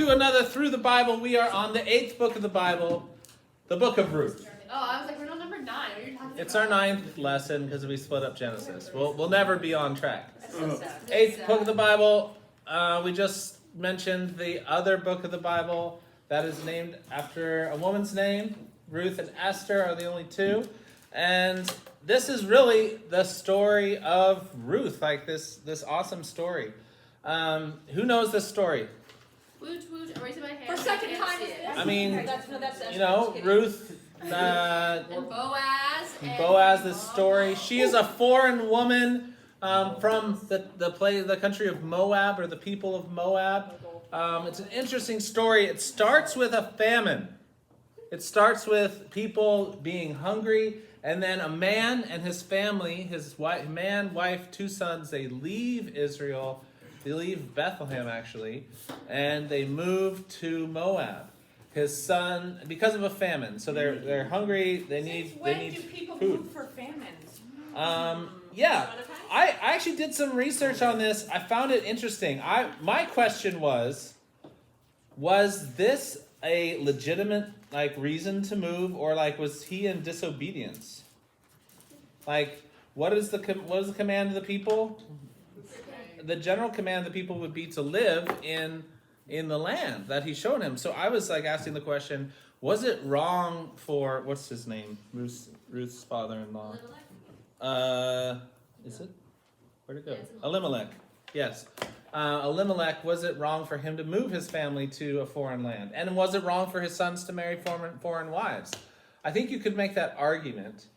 to another Through the Bible. We are on the 8th book of the Bible, the book of Ruth. Oh, I was like, we're on number 9. What are you talking It's about? our 9th lesson because we split up Genesis. We'll never be on track. That's so sad. 8th book of the Bible. We just mentioned the other book of the Bible that is named after a woman's name. Ruth and Esther are the only two. And this is really the story of Ruth, like this awesome story. Who knows this story? Woot woot, I'm raising my hand. For second I can't time see is it. this? I mean, That's you know, Ruth, And Boaz. And Boaz, this story. She is a foreign woman from the country of Moab, or the people of Moab. It's an interesting story. It starts with a famine. It starts with people being hungry, and then a man and his family, his wife, 2 sons, they leave Israel. They leave Bethlehem, actually, and they move to Moab. His son, because of a famine, so they're hungry. They need do people food. move for famines? Yeah, I actually did some research on this. I found it interesting. My question was this a legitimate reason to move, or was he in disobedience? What is the command of the people? The general command of the people would be to live in the land that he showed him. So I was asking the question: was it wrong for what's his name? Ruth's father-in-law. Is it? Where'd it go? Elimelech. Yes. Elimelech, was it wrong for him to move his family to a foreign land? And was it wrong for his sons to marry foreign wives? I think you could make that argument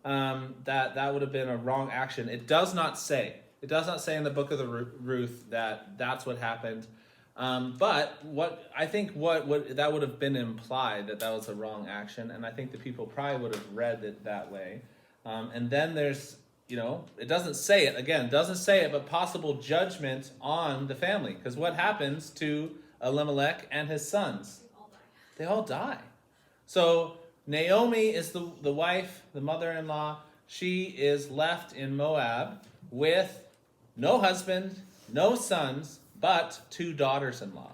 that would have been a wrong action. It does not say. It does not say in the book of the Ruth that that's what happened. But that would have been implied that was a wrong action, and I think the people probably would have read it that way. And then there's, it doesn't say it, again, doesn't say it, but possible judgment on the family. Because what happens to Elimelech and his sons? They all die. So Naomi is the wife, the mother-in-law. She is left in Moab with no husband, no sons, but 2 daughters-in-law.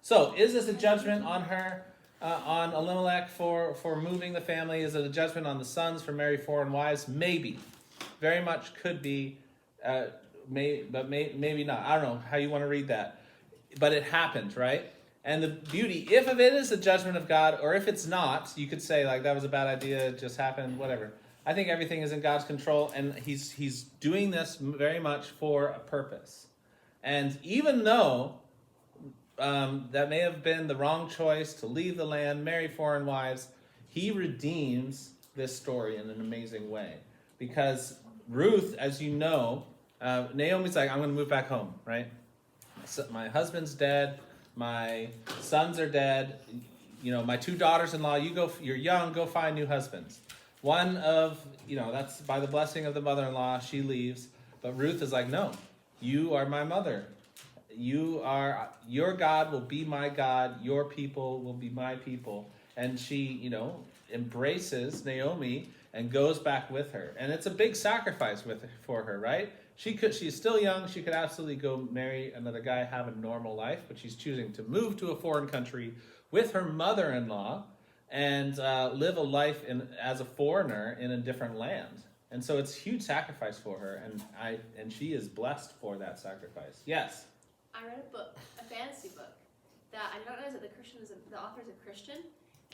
So is this a judgment on her, on Elimelech for moving the family? Is it a judgment on the sons for marrying foreign wives? Maybe. Very much could be, but maybe not. I don't know how you want to read that. But it happened, right? And the beauty, if it is a judgment of God, or if it's not, you could say that was a bad idea, it just happened, whatever. I think everything is in God's control, and he's doing this very much for a purpose. And even though that may have been the wrong choice to leave the land, marry foreign wives, he redeems this story in an amazing way. Because Ruth, as you know, Naomi's I'm going to move back home, right? So my husband's dead, my sons are dead, my 2 daughters-in-law, you're young, go find new husbands. One of, that's by the blessing of the mother-in-law, she leaves. But Ruth is no, you are my mother. Your God will be my God. Your people will be my people. And she, embraces Naomi and goes back with her. And it's a big sacrifice for her, right? She's still young. She could absolutely go marry another guy, have a normal life. But she's choosing to move to a foreign country with her mother-in-law and live a life as a foreigner in a different land. And so it's a huge sacrifice for her, and she is blessed for that sacrifice. Yes? I read a book, a fantasy book, that I did not realize that the author is a Christian,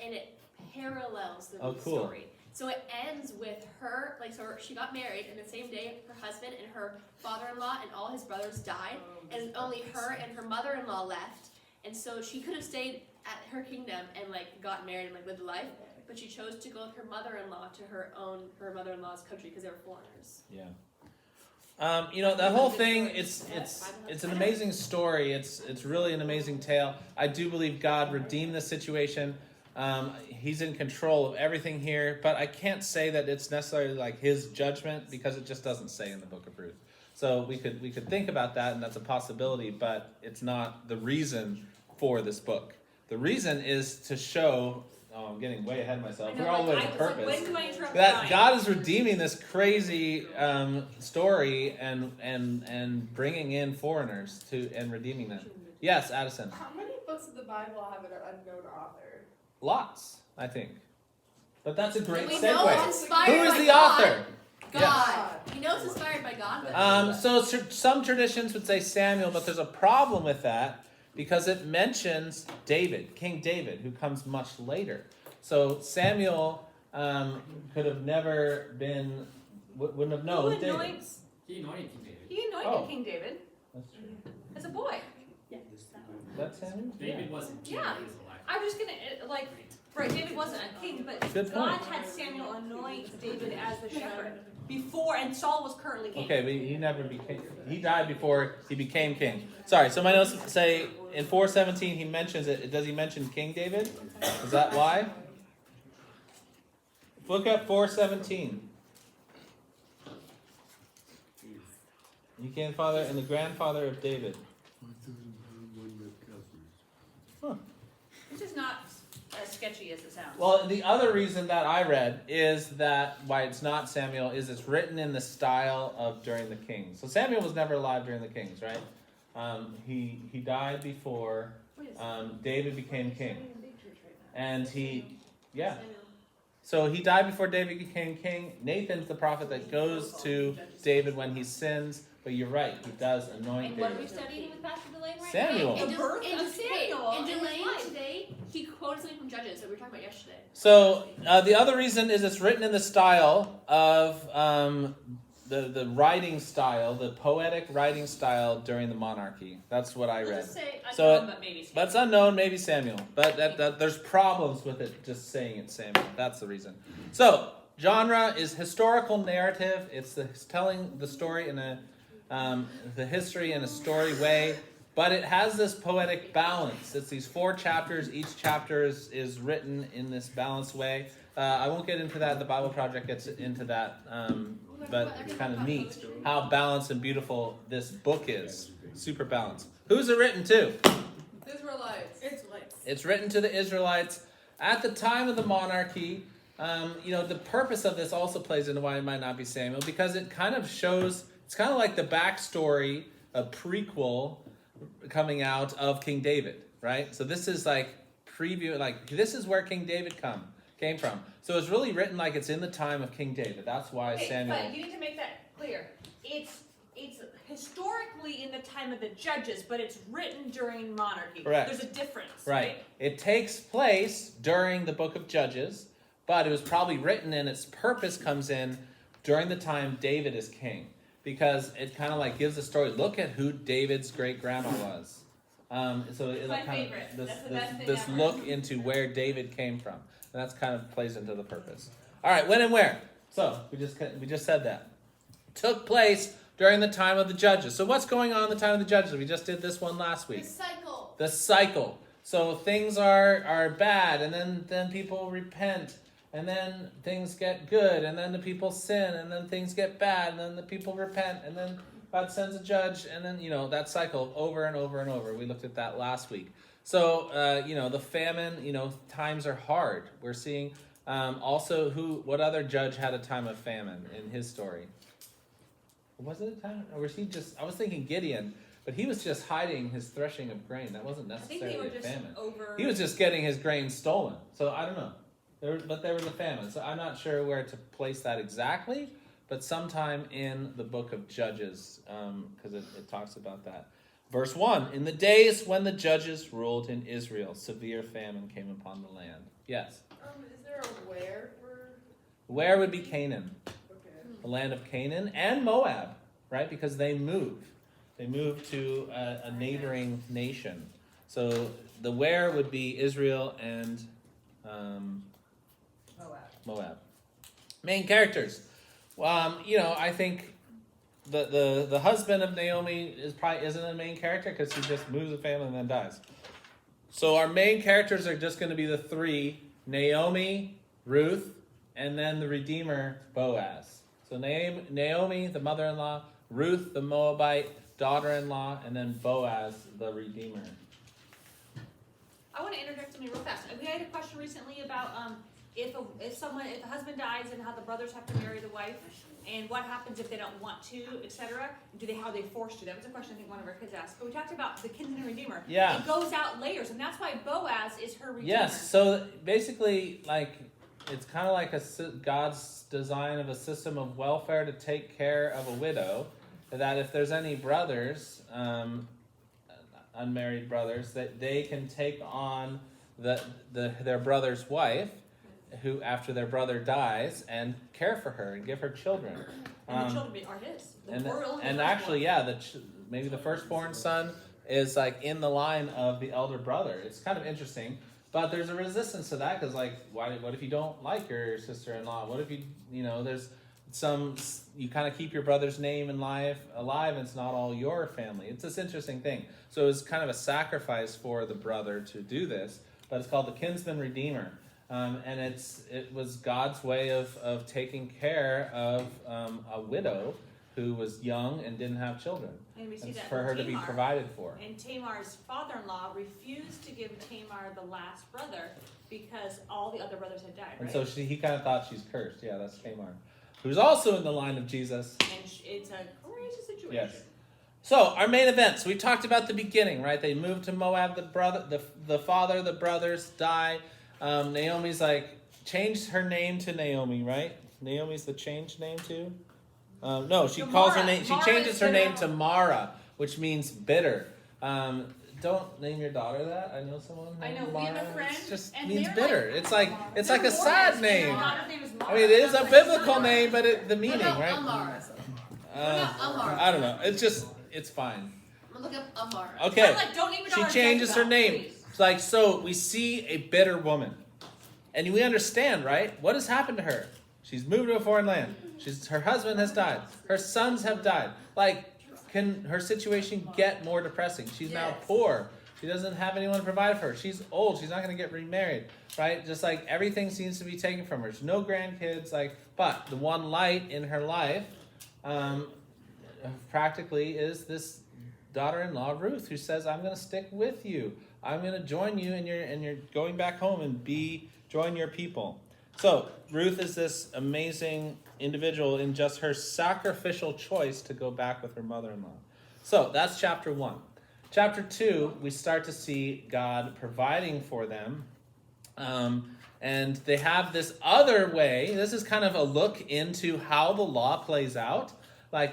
and it parallels the Ruth story. So it ends with her, so she got married, and the same day her husband and her father-in-law and all his brothers died, and only her and her mother-in-law left. And so she could have stayed at her kingdom and got married and lived a life, but she chose to go with her mother-in-law to her mother-in-law's country because they were foreigners. Yeah. That whole thing, it's an amazing story. It's really an amazing tale. I do believe God redeemed the situation. He's in control of everything here, but I can't say that it's necessarily his judgment, because it just doesn't say in the book of Ruth. So we could think about that, and that's a possibility, but it's not the reason for this book. The reason is to show, I'm getting way ahead of myself. We're all the way to purpose. When do I interrupt That God is redeeming this crazy story and bringing in foreigners and redeeming them. Yes, Addison. How many books books of the Bible have an unknown author? Lots, I think. But that's a great we know segue. it's inspired Who is by the God. author? God. We know it's inspired by God. So some traditions would say Samuel, but there's a problem with that because it mentions David, King David, who comes much later. So Samuel could have never been, wouldn't have known David. He anointed King David. He anointed King David That's true. as a boy. That's Samuel? David wasn't king. Yeah. He was alive. I'm just gonna like. Right, David wasn't a king, but Good God point. had Samuel anoint David as the shepherd before, and Saul was currently king. Okay, but he never became, he died before he became king. Sorry, so my notes say in 4:17 he mentions it. Does he mention King David? Is that why? Look at 4:17. He came father and the grandfather of David. Huh. This is not as sketchy as it sounds. Well, the other reason that I read is that why it's not Samuel is it's written in the style of during the kings. So Samuel was never alive during the kings, right? He died before David became king, and so he died before David became king. Nathan's the prophet that goes to David when he sins. But you're right, he does anoint And what are we David. studying with Pastor Delane right Samuel. now? The birth of Samuel And in his Delane life. today, he quoted something from Judges that we were talking about yesterday. So the other reason is it's written in the style of the writing style, the poetic writing style during the monarchy. That's what I We'll read. just say, So Unknown, but maybe But it's unknown, maybe Samuel. But that there's problems with it just saying it's Samuel. That's the reason. So genre is historical narrative. It's telling the story in the history in a story way. But it has this poetic balance. It's these 4 chapters. Each chapter is written in this balanced way. I won't get into that. The Bible Project gets into that. But it's kind of neat how balanced and beautiful this book is. Super balanced. Who's it written to? Israelites. It's written to the Israelites at the time of the monarchy. The purpose of this also plays into why it might not be Samuel, because it kind of shows, it's kind of like the backstory, a prequel coming out of King David, right? So this is like preview, like this is where King David came from. So it's really written like it's in the time of King David. That's why Okay, Samuel. but you need to make that clear. It's historically in the time of the judges, but it's written during monarchy. Correct. There's a difference. Right. It takes place during the book of Judges, but it was probably written and its purpose comes in during the time David is king. Because it kind of like gives a story. Look at who David's great grandma was. So it's my kind favorite. of That's the best thing this ever. look into where David came from. And that's kind of plays into the purpose. All right, when and where? So we just said that. Took place during the time of the judges. So what's going on in the time of the judges? We just did this one last week. The cycle. So things are bad, and then people repent, and then things get good, and then the people sin, and then things get bad, and then the people repent, and then God sends a judge, and then that cycle over and over and over. We looked at that last week. So the famine, times are hard. We're seeing also what other judge had a time of famine in his story? Was it a time, or was he just? I was thinking Gideon. But he was just hiding his threshing of grain. That wasn't necessarily a famine. He was just getting his grain stolen. So I don't know. But there was a famine. So I'm not sure where to place that exactly. But sometime in the book of Judges, because it talks about that. Verse 1, in the days when the judges ruled in Israel, severe famine came upon the land. Yes? Is there a where? Where would be Canaan? Okay. The land of Canaan and Moab, right? Because they moved. They moved to a neighboring nation. So the where would be Israel and Moab. Main characters. I think the husband of Naomi isn't a main character because he just moves the family and then dies. So our main characters are just going to be the 3, Naomi, Ruth, and then the Redeemer, Boaz. So Naomi, the mother-in-law, Ruth, the Moabite daughter-in-law, and then Boaz, the Redeemer. I want to interject something real fast. We had a question recently about if a husband dies and how the brothers have to marry the wife, and what happens if they don't want to, etc. How are they forced to? That was a question I think one of our kids asked. But we talked about the kinsman redeemer. Yeah. It goes out layers, and that's why Boaz is her redeemer. Yes. So basically, like, it's kind of like God's design of a system of welfare to take care of a widow. That if there's any brothers, unmarried brothers, that they can take on their brother's wife, who after their brother dies, and care for her and give her children. And the children are his. And actually, yeah, maybe the firstborn son is like in the line of the elder brother. It's kind of interesting, but there's a resistance to that because, like, what if you don't like your sister-in-law? What if there's you kind of keep your brother's name alive, and it's not all your family. It's this interesting thing. So it was kind of a sacrifice for the brother to do this, but it's called the kinsman redeemer. And it was God's way of taking care of a widow who was young and didn't have children. And we see that for her to be provided for. And Tamar's father-in-law refused to give Tamar the last brother because all the other brothers had died, right? And so he kind of thought she's cursed. Yeah, that's Tamar, who's also in the line of Jesus. And it's a crazy situation. Yes. So our main events. We talked about the beginning, right? They moved to Moab. The father, the brothers die. Naomi's changed her name to Naomi, right? Naomi's the changed name too? No, she calls her name. She changes her name to Mara, which means bitter. Don't name your daughter that. I know someone named Mara. We have a friend. It just and means they're bitter. It's like a sad name. Daughter's name is Mara. I mean, it is a biblical name, but the meaning, right? Amara. I don't know. It's fine. I'm gonna look up Amara. Okay. Don't name your She daughter changes her Jezebel, name. please. It's so we see a bitter woman. And we understand, right? What has happened to her? She's moved to a foreign land. Her husband has died. Her sons have died. Can her situation get more depressing? She's now poor. She doesn't have anyone to provide for her. She's old. She's not going to get remarried, right? Just everything seems to be taken from her. There's no grandkids. But the one light in her life, practically, is this daughter-in-law Ruth, who says, "I'm going to stick with you. I'm going to join you, and you're going back home and join your people." So Ruth is this amazing individual in just her sacrificial choice to go back with her mother-in-law. So that's chapter 1. Chapter 2, we start to see God providing for them. And they have this other way. This is kind of a look into how the law plays out.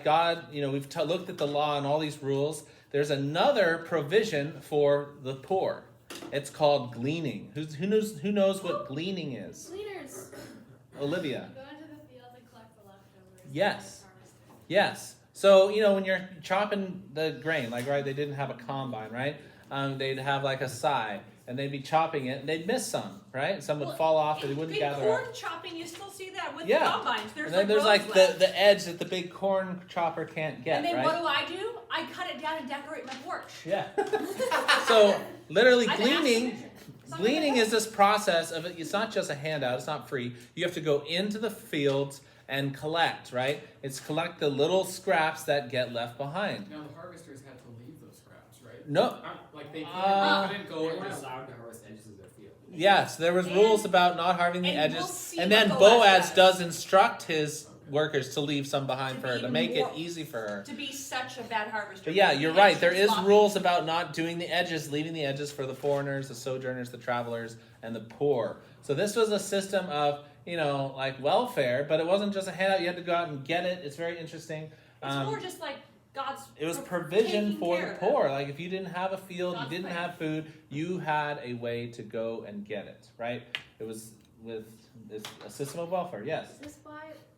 God, we've looked at the law and all these rules. There's another provision for the poor. It's called gleaning. Who knows what gleaning is? Gleaners. Olivia. Go into the field and collect the leftovers. Yes. Yes. So, when you're chopping the grain, right, they didn't have a combine, right? They'd have a scythe, and they'd be chopping it, and they'd miss some, right? Some would fall off, and they wouldn't gather corn up. chopping, you still see that with the combines. And then there's the edge that the big corn chopper can't get, and then right? what do? I cut it down and decorate my porch. Yeah. So literally I'm gleaning is this process of it. It's not just a handout. It's not free. You have to go into the fields and collect, right? It's collect the little scraps that get left behind. Now the harvesters had to leave those scraps, right? No. They couldn't go They weren't and allowed to harvest edges of their field. Yes, there was rules about not harvesting the and edges. we'll see And what then Boaz Boaz does instruct his workers to leave some behind for her, to even make it more- easy for her. To be such a bad harvester. But yeah, To be you're right. extra There is sloppy. rules about not doing the edges, leaving the edges for the foreigners, the sojourners, the travelers, and the poor. So this was a system of, welfare, but it wasn't just a handout. You had to go out and get it. It's very interesting. It's more just God's. It was provision taking for care the of poor. If you didn't have a field, God's you didn't plan. have food, you had a way to go and get it, right? It was with a system of welfare. Yes. Is this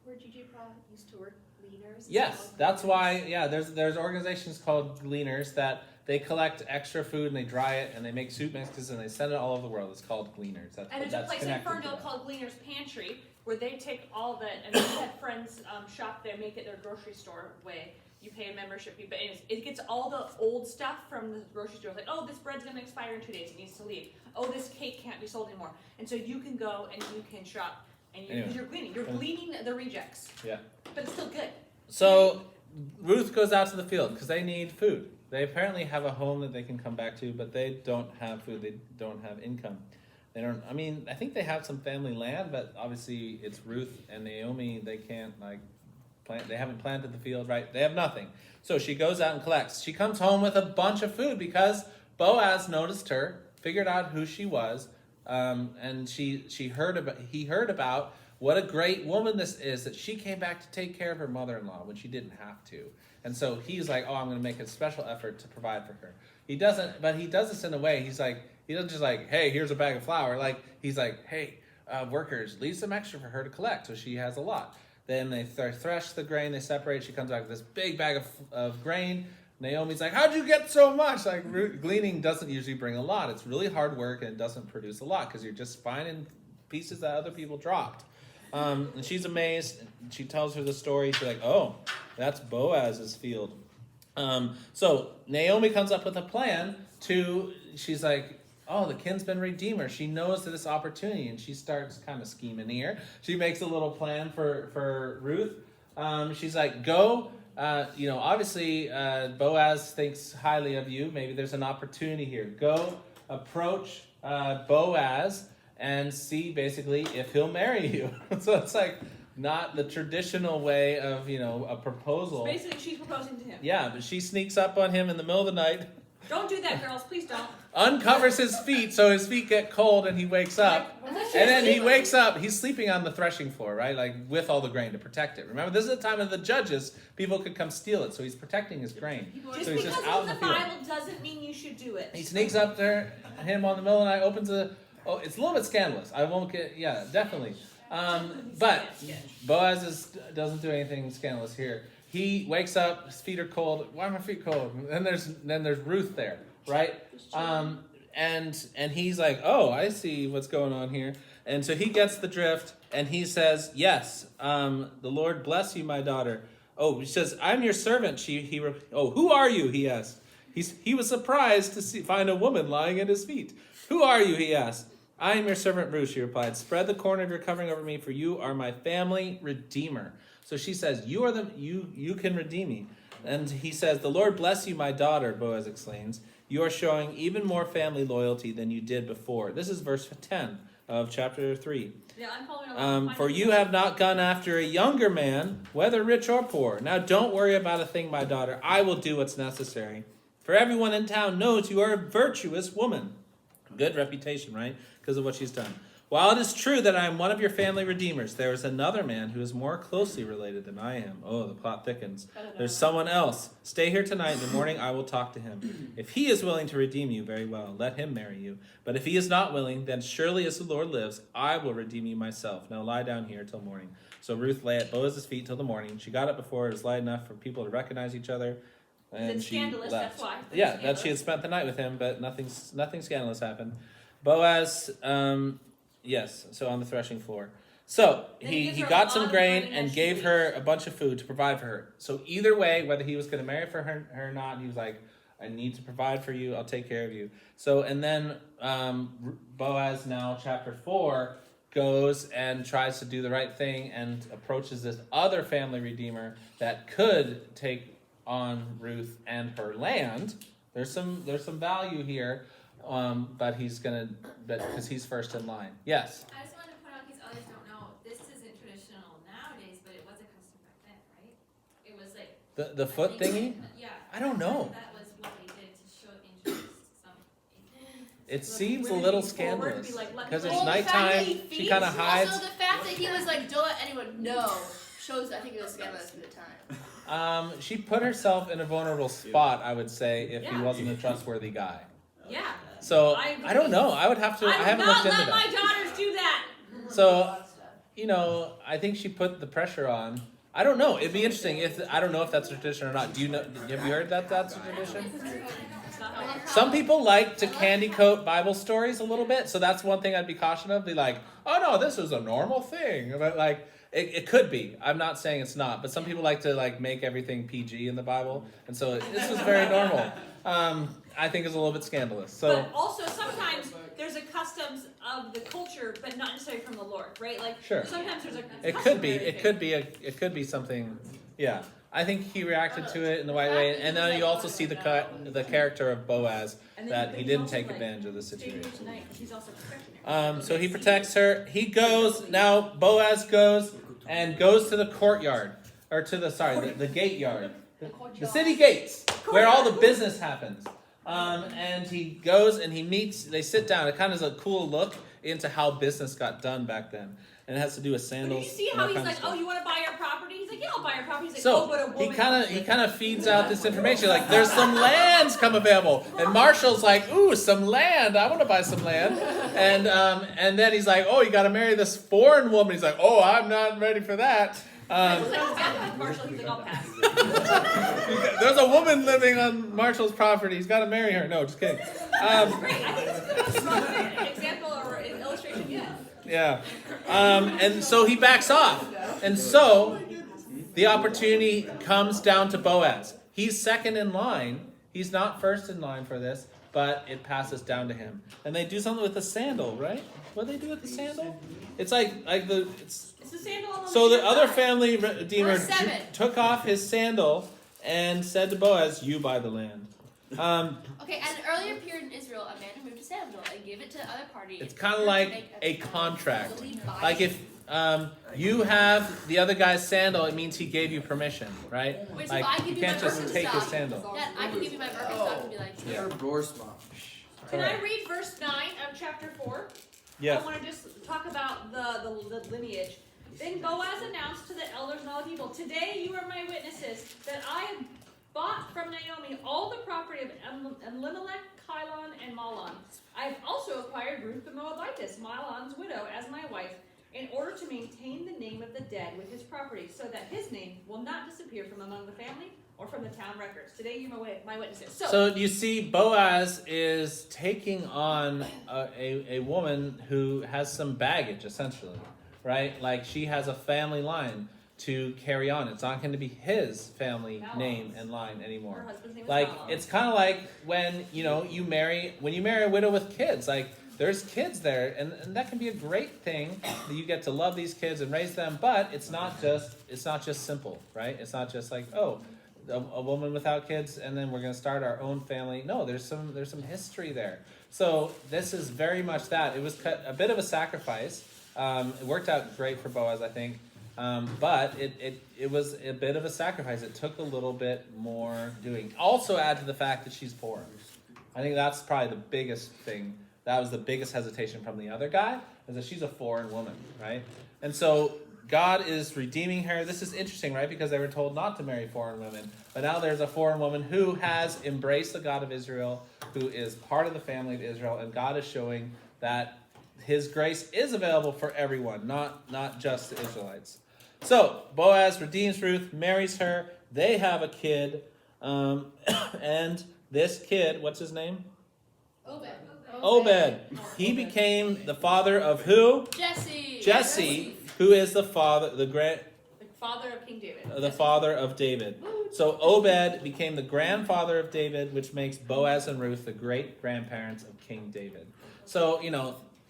where Gigi Pro used to work? Gleaners? Yes, that's why. Yeah, there's organizations called Gleaners that they collect extra food and they dry it and they make soup mixes and they send it all over the world. It's called Gleaners. And there's a place in connected to Ferndale that. called Gleaner's Pantry where they take all the, and we had friends shop there, make it their grocery store way. You pay a membership fee, but it gets all the old stuff from the grocery store. Oh, this bread's gonna expire in 2 days, it needs to leave. Oh, this cake can't be sold anymore. And so you can go and you can shop, and because you're gleaning. You're gleaning the rejects. Yeah. But it's still good. So Ruth goes out to the field because they need food. They apparently have a home that they can come back to, but they don't have food. They don't have income. They don't. I mean, I think they have some family land, but obviously it's Ruth and Naomi. They can't like plant. They haven't planted the field, right? They have nothing. So she goes out and collects. She comes home with a bunch of food because Boaz noticed her, figured out who she was, and he heard about what a great woman this is, that she came back to take care of her mother-in-law when she didn't have to. And so he's like, oh, I'm going to make a special effort to provide for her. He doesn't, but he does this in a way. He's like, he doesn't just like, hey, here's a bag of flour. Like, he's like, hey, workers, leave some extra for her to collect. So she has a lot. Then they thresh the grain, they separate. She comes back with this big bag of grain. Naomi's like, how'd you get so much? Like, gleaning doesn't usually bring a lot. It's really hard work and it doesn't produce a lot because you're just finding pieces that other people dropped. And she's amazed. She tells her the story. She's like, oh, that's Boaz's field. So Naomi comes up with a plan she's like, oh, the kinsman redeemer. She knows this opportunity, and she starts kind of scheming here. She makes a little plan for Ruth. She's like, go. Obviously, Boaz thinks highly of you. Maybe there's an opportunity here. Go approach Boaz and see basically if he'll marry you. So it's like not the traditional way of, a proposal. So basically, she's proposing to him. Yeah, but she sneaks up on him in the middle of the night. Don't do that, girls. Please don't. Uncovers his feet so his feet get cold and he wakes up. And then he wakes up. He's sleeping on the threshing floor, right? Like with all the grain to protect it. Remember, this is the time of the judges. People could come steal it. So he's protecting his grain. Just so he's because just out it's in the the field. Bible doesn't mean you should do it. He sneaks up to him on the middle of the night, opens Oh, it's a little bit scandalous. I won't get... Yeah, definitely. But Boaz doesn't do anything scandalous here. He wakes up, his feet are cold. Why are my feet cold? And then there's Ruth there, right? And he's like, oh, I see what's going on here. And so he gets the drift, and he says, yes, the Lord bless you, my daughter. Oh, he says, I'm your servant. Who are you? He asked. He was surprised to find a woman lying at his feet. Who are you? He asked. I am your servant Ruth, she replied. Spread the corner of your covering over me, for you are my family redeemer. So she says, you can redeem me. And he says, the Lord bless you, my daughter, Boaz exclaims. You are showing even more family loyalty than you did before. This is verse 10 of chapter 3. Yeah, I'm following along. For you have not gone after a younger man, whether rich or poor. Now don't worry about a thing, my daughter. I will do what's necessary. For everyone in town knows you are a virtuous woman. Good reputation, right? Because of what she's done. While it is true that I am one of your family redeemers, there is another man who is more closely related than I am. Oh, the plot thickens. There's someone else. Stay here tonight. In the morning, I will talk to him. If he is willing to redeem you, very well. Let him marry you. But if he is not willing, then surely as the Lord lives, I will redeem you myself. Now lie down here till morning. So Ruth lay at Boaz's feet till the morning. She got up before it was light enough for people to recognize each other. And she left. That's why. Yeah, that she had spent the night with him, but nothing scandalous happened. Boaz, yes, so on the threshing floor. So he got some grain and gave her a bunch of food to provide for her. So either way, whether he was going to marry for her or not, he was like, I need to provide for you. I'll take care of you. So, and then Boaz now, chapter 4, goes and tries to do the right thing and approaches this other family redeemer that could take on Ruth and her land. There's some value here. But because he's first in line. Yes. I just wanted to point out, in case others don't know, this isn't traditional nowadays, but it was a custom back then, right? It was like The foot thingy? Yeah. I don't know. That was what they did to show interest. It seems a little scandalous because it's Well, the fact that nighttime. he She kind of feeds- hides. Also, the fact that he was like, don't let anyone know, shows I think it was scandalous at the time. She put herself in a vulnerable spot, I would say, if he Yeah. wasn't a trustworthy guy. Yeah. So I I don't know. I would have to. I haven't looked into let my that. daughters do that. So, I think she put the pressure on. I don't know. It'd be interesting I don't know if that's a tradition or not. Do you know? Have you heard that that's a tradition? It's not like Some people like to candy coat Bible stories a little bit, so that's one thing I'd be cautious of. Be like, oh no, this is a normal thing. But like, it could be. I'm not saying it's not, but some people like to like make everything PG in the Bible, and so this was very normal. I think it's a little bit scandalous. So, but also sometimes there's a customs of the culture, but not necessarily from the Lord, right? Like Sure. sometimes there's a it could be. customary It could be. It could be something. Yeah. I think he reacted to it in the right way, and then you also see the character of Boaz, And that he he's didn't also, take like, advantage of the staying here situation. tonight 'cause he's also protecting her. So he protects her. He goes now. Boaz goes to the courtyard, or to the gate yard, the city gates, where all the business happens. And he goes and he meets. They sit down. It kind of is a cool look into how business got done back then, and it has to do with But sandals. did you see and how that he's kind of like, stuff. oh, you want to buy our property? He's like, yeah, I'll buy our property. He's like, So oh, but a woman. he kind of feeds out this information, like there's some lands come available, and Marshall's like, ooh, some land, I want to buy some land, and then he's like, oh, you got to marry this foreign woman. He's like, oh, I'm not ready for that. Marshall, he's like, I'll pass. There's a woman living on Marshall's property. He's got to marry her. No, just kidding. Great. I think it's a good example or an illustration. Yeah. Yeah. And so he backs off, and so the opportunity comes down to Boaz. He's second in line. He's not first in line for this, but it passes down to him. And they do something with the sandal, right? What do they do with the sandal? It's It's the sandal on so the other other side. family redeemer Verse 7. took off his sandal and said to Boaz, "You buy the land." Okay, at an earlier period in Israel, a man removed a sandal and gave it to the other party. It's kind of like a contract. Like if you have the other guy's sandal, it means he gave you permission, right? Wait, so Like if I give you you can't my just Birkenstock, take his sandal. Dad, I can give you my Birkenstock and be like, Yeah. You're Borsma. Can I read verse 9 of chapter 4? Yeah. I want to just talk about the lineage. Then Boaz announced to the elders and all the people, today you are my witnesses, that I have bought from Naomi all the property of Elimelech, Chilon, and Mahlon. I have also acquired Ruth the Moabitess, Mahlon's widow, as my wife, in order to maintain the name of the dead with his property, so that his name will not disappear from among the family or from the town records. Today you are my witnesses. So you see, Boaz is taking on a woman who has some baggage, essentially, right? Like she has a family line to carry on. It's not going to be his family name and line anymore. Her husband's name is Like Mahlon. it's kind of like when you marry a widow with kids. Like there's kids there, and that can be a great thing that you get to love these kids and raise them. But it's not just simple, right? It's not just like, oh, a woman without kids, and then we're going to start our own family. No, there's some history there. So this is very much that. It was a bit of a sacrifice. It worked out great for Boaz, I think. But it was a bit of a sacrifice. It took a little bit more doing. Also add to the fact that she's foreign. I think that's probably the biggest thing. That was the biggest hesitation from the other guy, is that she's a foreign woman, right? And so God is redeeming her. This is interesting, right? Because they were told not to marry foreign women. But now there's a foreign woman who has embraced the God of Israel, who is part of the family of Israel, and God is showing that his grace is available for everyone, not just the Israelites. So Boaz redeems Ruth, marries her. They have a kid, and this kid, what's his name? Obed. He became the father of who? Jesse, who is the father, The father of King David. the father of David. So Obed became the grandfather of David, which makes Boaz and Ruth the great grandparents of King David. So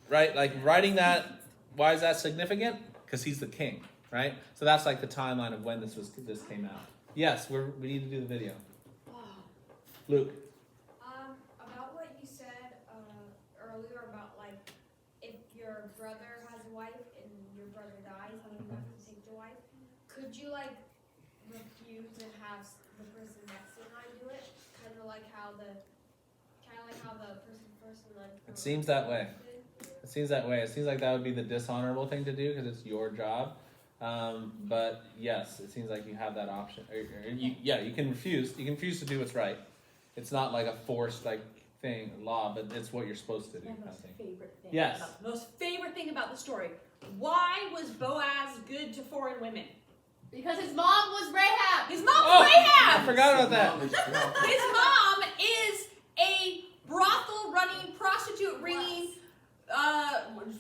right, like writing that. Why is that significant? Because he's the king, right? So that's like the timeline of when this came out. Yes, we need to do the video. Luke. About what you said earlier about like if your brother has a wife and your brother dies and you have to take the wife, could you like refuse and have the person next in line do it? Kind of like how the person first in line. It seems that way. It seems that way. It seems like that would be the dishonorable thing to do because it's your job. But yes, it seems like you have that option. You can refuse. You can refuse to do what's right. It's not like a forced law, but it's what you're supposed to do. My most favorite thing. Yes. The most favorite thing about the story. Why was Boaz good to foreign women? because his mom was Rahab. His mom was Rahab. I forgot about that. His mom is a brothel running, prostitute ringing.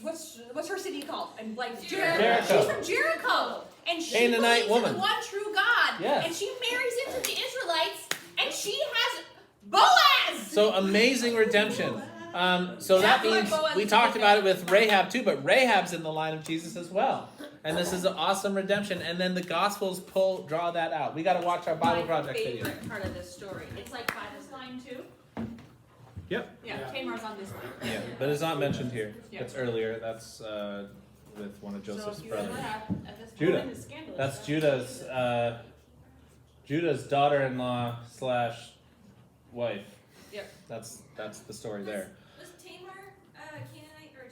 What's her city called? And like Jericho. She's from Jericho, and she Canaanite believes woman. in the one true God. Yes. And she marries into the Israelites, and she has Boaz. So amazing redemption. So that That's why means Boaz we is talked a about it good with Rahab too, but Rahab's in the line of Jesus as well. And this is an awesome redemption. And then the Gospels draw that out. We got to watch our Bible My Project favorite video. part of this story. It's like by this line too. Yep. Yeah, Yeah. Tamar's on this line. Yeah, but it's not mentioned here. Yeah. It's earlier. That's with one of Joseph's so if you brothers. ever have, at this Judah. point, it's scandalous. That's Judah's daughter-in-law / wife. Yep. That's the story there. Was Tamar Canaanite or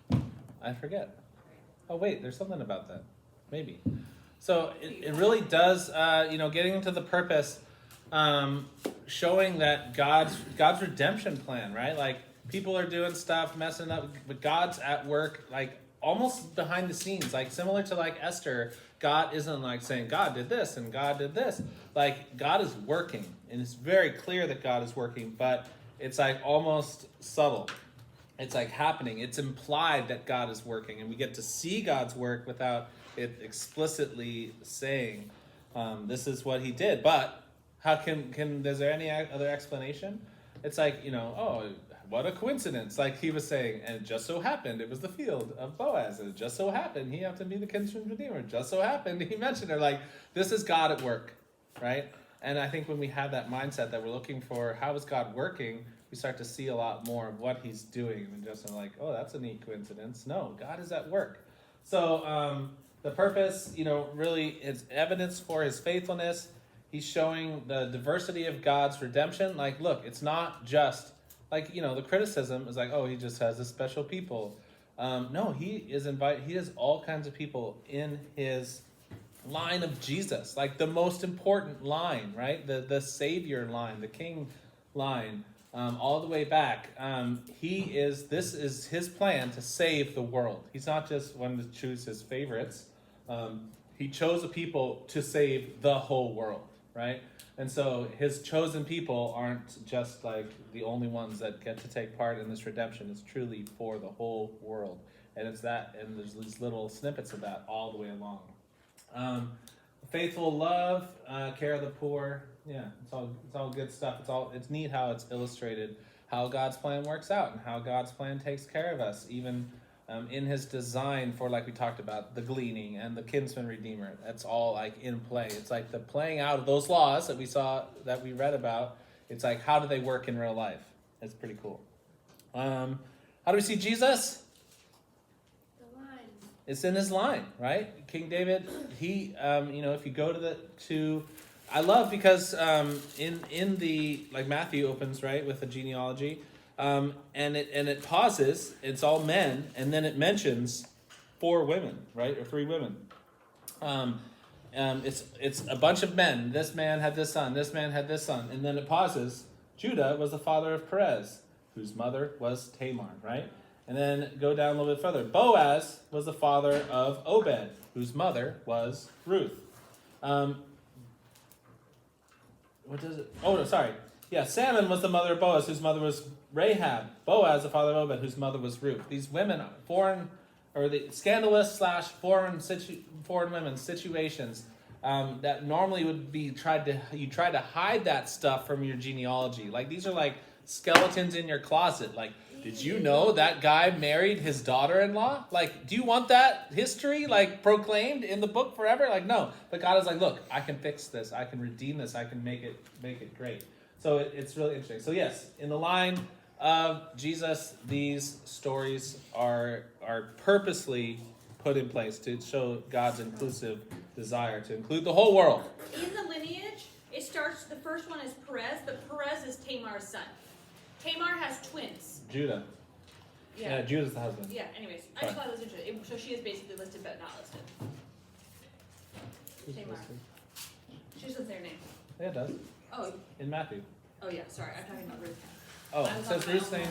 Gentile? I forget. Oh wait, there's something about that. Maybe. So it really does, getting into the purpose, showing that God's redemption plan, right? Like people are doing stuff, messing up, but God's at work, like almost behind the scenes, like similar to like Esther. God isn't like saying God did this and God did this. Like God is working, and it's very clear that God is working, but it's like almost subtle. It's like happening. It's implied that God is working, and we get to see God's work without it explicitly saying, this is what he did. But how is there any other explanation? It's like, oh, what a coincidence. Like he was saying, and it just so happened it was the field of Boaz. And it just so happened he happened to be the kinsman redeemer. It just so happened he mentioned her. Like, this is God at work, right? And I think when we have that mindset that we're looking for, how is God working? We start to see a lot more of what he's doing and just like, oh, that's a neat coincidence. No, God is at work. So the purpose, really is evidence for his faithfulness. He's showing the diversity of God's redemption. Like, look, it's not just like, the criticism is like, oh, he just has a special people. No, he has all kinds of people in his line of Jesus, like the most important line, right? The Savior line, the King line. All the way back, this is his plan to save the world. He's not just one to choose his favorites. He chose a people to save the whole world, right? And so his chosen people aren't just like the only ones that get to take part in this redemption. It's truly for the whole world. And it's that, and there's these little snippets of that all the way along. Faithful love, care of the poor. Yeah, it's all good stuff. It's neat how it's illustrated how God's plan works out and how God's plan takes care of us, even in his design for, like we talked about, the gleaning and the kinsman redeemer. That's all like in play. It's like the playing out of those laws that we read about. It's like, how do they work in real life? It's pretty cool. How do we see Jesus? It's in his line, right? King David, he, if you go to I love because in the, like Matthew opens, right, with a genealogy, and it pauses, it's all men, and then it mentions 4 women, right, or 3 women. It's a bunch of men. This man had this son, this man had this son, and then it pauses. Judah was the father of Perez, whose mother was Tamar, right? And then go down a little bit further. Boaz was the father of Obed, whose mother was Ruth. What does it? Oh, no, sorry. Yeah, Salmon was the mother of Boaz, whose mother was Rahab. Boaz, the father of Obed, whose mother was Ruth. These women, the scandalous / foreign women situations that normally would be you try to hide that stuff from your genealogy. Like these are like skeletons in your closet. Like, did you know that guy married his daughter-in-law? Like, do you want that history, like, proclaimed in the book forever? Like, no. But God is like, look, I can fix this. I can redeem this. I can make it great. So it's really interesting. So yes, in the line of Jesus, these stories are purposely put in place to show God's inclusive desire to include the whole world. In the lineage, it starts, the first one is Perez, but Perez is Tamar's son. Tamar has twins. Judah. Yeah, Judah's the husband. Yeah, anyways. I just thought it was interesting. So she is basically listed but not listed. Tamar. She doesn't say her name. Yeah, it does. Oh, In Matthew. oh yeah, sorry. I'm talking about Ruth. Oh, I it was says on my Ruth's own name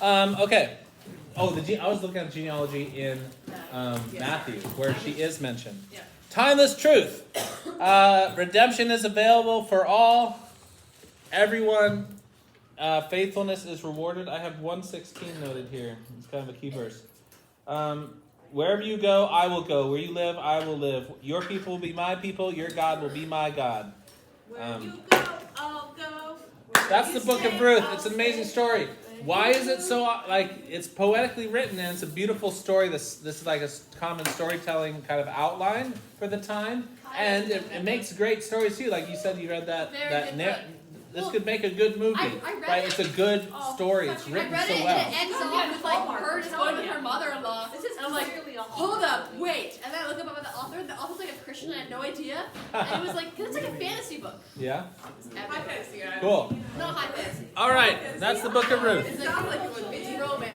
one. too. Okay. Oh, I was looking at genealogy in Yeah, Matthew, sorry. where she is mentioned. Yeah. Timeless truth. Redemption is available for all. Everyone. Faithfulness is rewarded. I have 1:16 noted here. It's kind of a key verse. Wherever you go, I will go. Where you live, I will live. Your people will be my people. Your God will be my God. Where you go, I'll go. Where That's the book of Ruth. It's an amazing story. Why is it so, like, it's poetically written and it's a beautiful story. This is like a common storytelling kind of outline for the time. And it makes great stories too. Like you said, you read that. This could make a good movie. I read right? it. It's a good story. It's I written read so it well. and it ends off with like her just going with her mother-in-law. This is And I'm like, clearly a hold up, wait. And then I look up about the author. The author's like a Christian. I had no idea. And it was like, it's like a fantasy book. Yeah? It's epic. Cool. Not high fantasy. All right. That's the book of Ruth. It's like,